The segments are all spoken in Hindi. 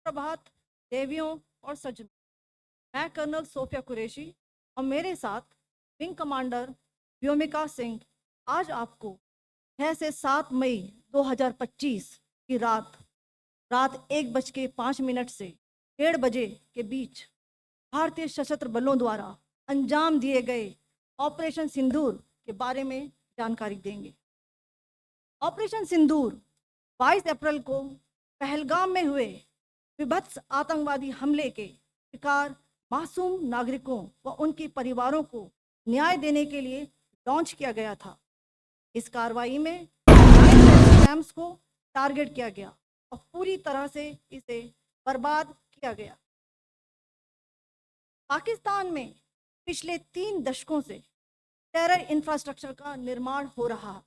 प्रभात देवियों और सज्जनों, मैं कर्नल सोफिया कुरैशी और मेरे साथ विंग कमांडर व्योमिका सिंह आज आपको 6 से 7 मई 2025 की रात 1:05 से 1:30 के बीच भारतीय सशस्त्र बलों द्वारा अंजाम दिए गए ऑपरेशन सिंदूर के बारे में जानकारी देंगे। ऑपरेशन सिंदूर 22 अप्रैल को पहलगाम में हुए विभत्स आतंकवादी हमले के शिकार मासूम नागरिकों व उनके परिवारों को न्याय देने के लिए लॉन्च किया गया था। इस कार्रवाई में कैंप्स को टारगेट किया गया और पूरी तरह से इसे बर्बाद किया गया। पाकिस्तान में पिछले 3 दशकों से टेरर इंफ्रास्ट्रक्चर का निर्माण हो रहा है।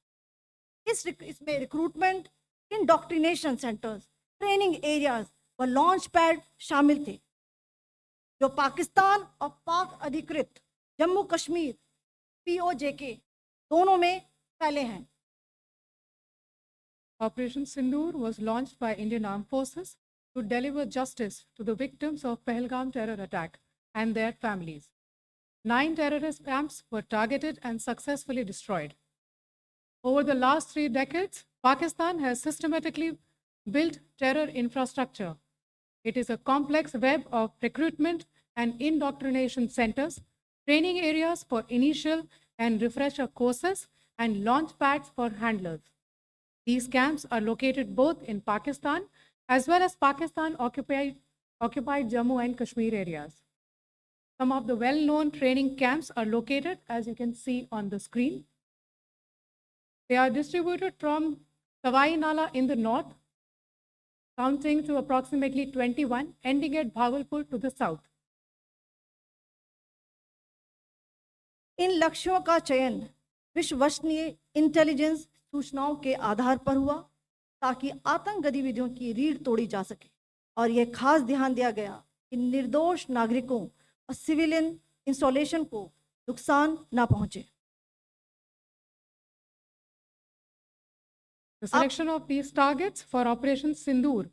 इसमें recruitment, indoctrination centres, training areas व लॉन्च पैड शामिल थे, जो पाकिस्तान और पाक अधिकृत जम्मू कश्मीर POJK दोनों में फैले हैं। Operation Sindoor was launched by Indian Armed Forces to deliver justice to the victims of Pahalgam terror attack and their families. 9 terrorist camps were targeted and successfully destroyed. Over the last 3 decades, Pakistan has systematically built terror infrastructure. It is a complex web of recruitment and indoctrination centers, training areas for initial and refresher courses, and launch pads for handlers. These camps are located both in Pakistan as well as Pakistan-occupied Jammu and Kashmir areas. Some of the well-known training camps are located, as you can see on the screen. They are distributed from Sawai Nala in the north, counting to approximately 21, ending at Bhagalpur to the south. इन लक्ष्यों का चयन विश्वसनीय इंटेलिजेंस सूचनाओं के आधार पर हुआ ताकि आतंक गतिविधियों की रीढ़ तोड़ी जा सके, और यह खास ध्यान दिया गया कि निर्दोष नागरिकों और सिविलियन इंस्टॉलेशन को नुकसान न पहुंचे। The selection of these targets for Operation Sindoor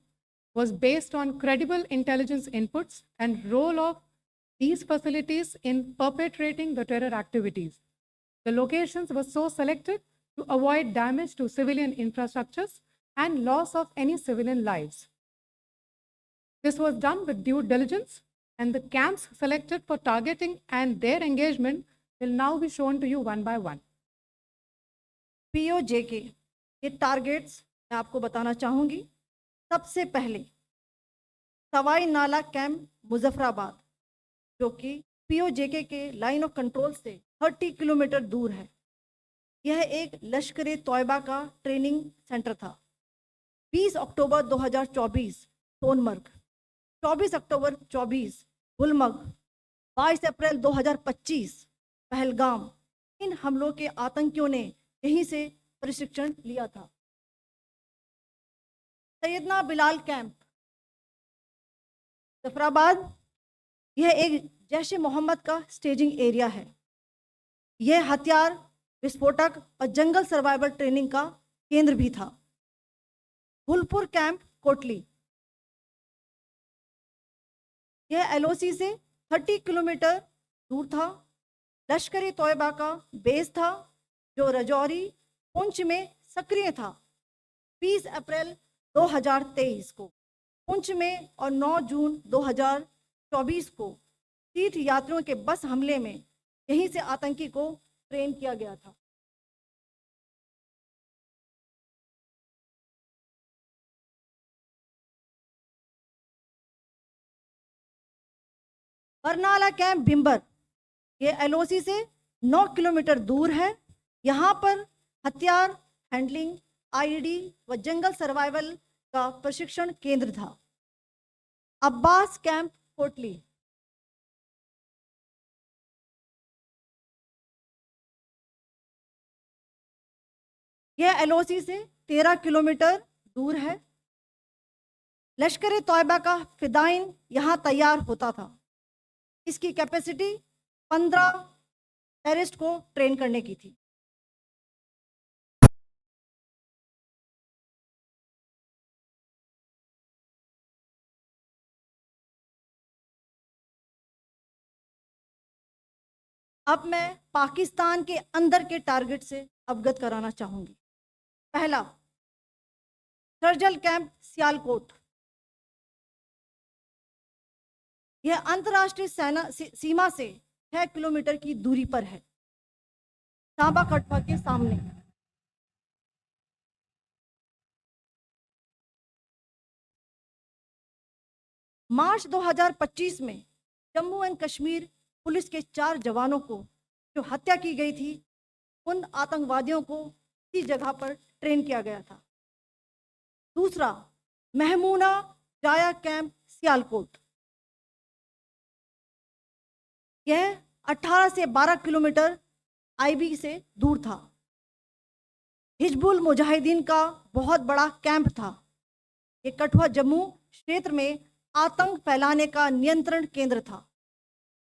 was based on credible intelligence inputs and role of these facilities in perpetrating the terror activities. The locations were so selected to avoid damage to civilian infrastructures and loss of any civilian lives. This was done with due diligence, and the camps selected for targeting and their engagement will now be shown to you one by one. POJK के टारगेट्स मैं आपको बताना चाहूँगी। सबसे पहले सवाई नाला कैंप मुजफ्फराबाद, जो कि POJK के लाइन ऑफ कंट्रोल से 30 किलोमीटर दूर है। यह एक लश्कर-ए-तौयबा का ट्रेनिंग सेंटर था। 20 अक्टूबर 2024 सोनमर्ग, 24 अक्टूबर 24 गुलमर्ग, 22 अप्रैल 2025 पहलगाम, इन हमलों के आतंकियों ने यहीं से प्रशिक्षण लिया था। सैयदना बिलाल कैंप जफराबाद, यह एक जैश-ए मोहम्मद का स्टेजिंग एरिया है। यह हथियार, विस्फोटक और जंगल सर्वाइवल ट्रेनिंग का केंद्र भी था। गुलपुर कैंप कोटली, यह LOC से 30 किलोमीटर दूर था। लश्कर-ए-तौयबा का बेस था, जो रजौरी पुंछ में सक्रिय था। 20 अप्रैल 2023 को पुंछ में और 9 जून 2024 को तीर्थ यात्रियों के बस हमले में यहीं से आतंकी को ट्रेन किया गया था। बरनाला कैंप भिम्बर, ये LOC से 9 किलोमीटर दूर है। यहाँ पर हथियार हैंडलिंग, IED व जंगल सर्वाइवल का प्रशिक्षण केंद्र था। अब्बास कैंप कोटली, यह LOC से 13 किलोमीटर दूर है। लश्कर-ए-तौयबा का फिदाइन यहाँ तैयार होता था। इसकी कैपेसिटी 15 टेररिस्ट को ट्रेन करने की थी। अब मैं पाकिस्तान के अंदर के टारगेट से अवगत कराना चाहूंगी। पहला, सर्जिकल कैंप सियालकोट। यह अंतर्राष्ट्रीय सीमा से 6 किलोमीटर की दूरी पर है, सांबा कटवा के सामने। मार्च 2025 में जम्मू एंड कश्मीर पुलिस के 4 जवानों को जो हत्या की गई थी, उन आतंकवादियों को इसी जगह पर ट्रेन किया गया था। दूसरा, महमूना जाया कैंप सियालकोट। यह 18 से 12 किलोमीटर आईबी से दूर था। हिजबुल मुजाहिदीन का बहुत बड़ा कैंप था। ये कठुआ जम्मू क्षेत्र में आतंक फैलाने का नियंत्रण केंद्र था।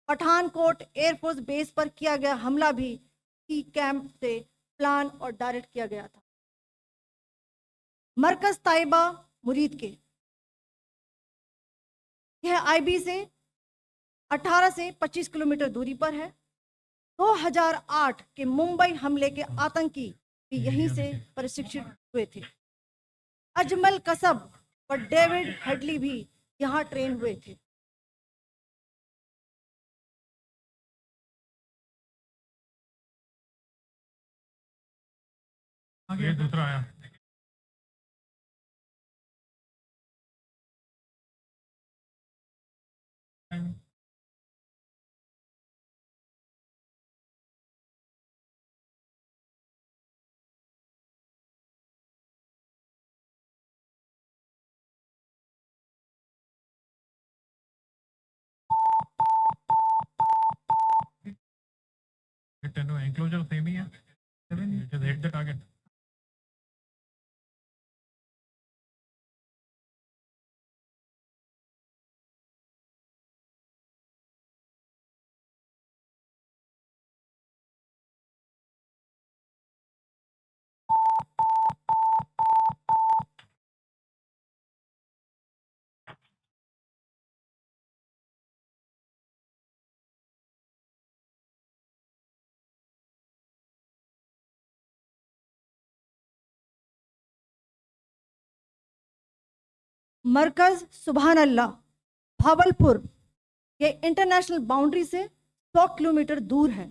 पठानकोट एयरफोर्स बेस पर किया गया हमला भी इसी कैंप से प्लान और डायरेक्ट किया गया था। मरकज ताइबा मुरीद के, यह आईबी से 18 से 25 किलोमीटर दूरी पर है। 2008 के मुंबई हमले के आतंकी भी यहीं से प्रशिक्षित हुए थे। अजमल कसब और डेविड हेडली भी यहाँ ट्रेन हुए थे। आगे दूसरा आया। एंक्लोजर सेम ही है, just hit the target. मरकज सुभान अल्लाह भावलपुर, ये इंटरनेशनल बाउंड्री से 100 किलोमीटर दूर है।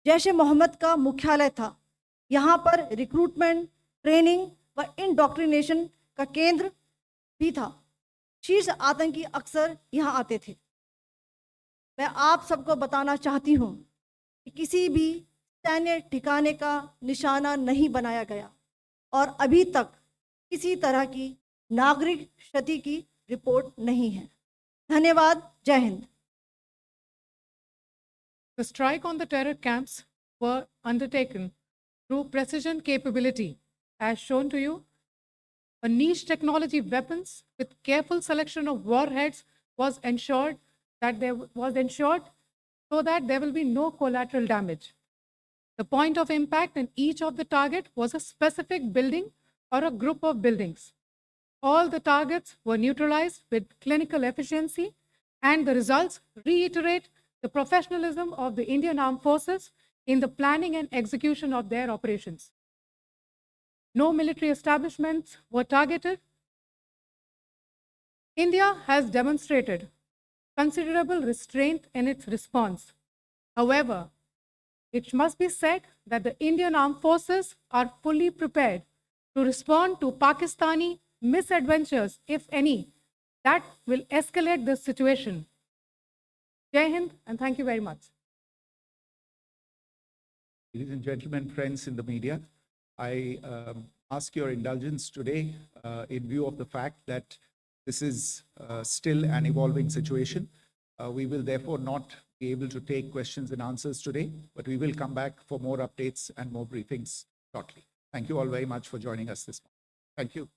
जैश ए मोहम्मद का मुख्यालय था। यहाँ पर रिक्रूटमेंट, ट्रेनिंग व इंडोक्ट्रिनेशन का केंद्र भी था। शीर्ष आतंकी अक्सर यहाँ आते थे। मैं आप सबको बताना चाहती हूँ कि किसी भी सैन्य ठिकाने का निशाना नहीं बनाया गया और अभी तक किसी तरह की नागरिक क्षति की रिपोर्ट नहीं है। धन्यवाद। जय Hind. The strike on the terror camps were undertaken through precision capability, as shown to you. A niche technology weapons with careful selection of warheads was ensured so that there will be no collateral damage. The point of impact in each of the target was a specific building or a group of buildings. All the targets were neutralized with clinical efficiency, and the results reiterate the professionalism of the Indian Armed Forces in the planning and execution of their operations. No military establishments were targeted. India has demonstrated considerable restraint in its response. However, it must be said that the Indian Armed Forces are fully prepared to respond to Pakistani misadventures, if any, that will escalate the situation. Jai Hind, and thank you very much. Ladies and gentlemen, friends in the media, I ask your indulgence today in view of the fact that this is still an evolving situation. We will therefore not be able to take questions and answers today, but we will come back for more updates and more briefings shortly. Thank you all very much for joining us this morning. Thank you.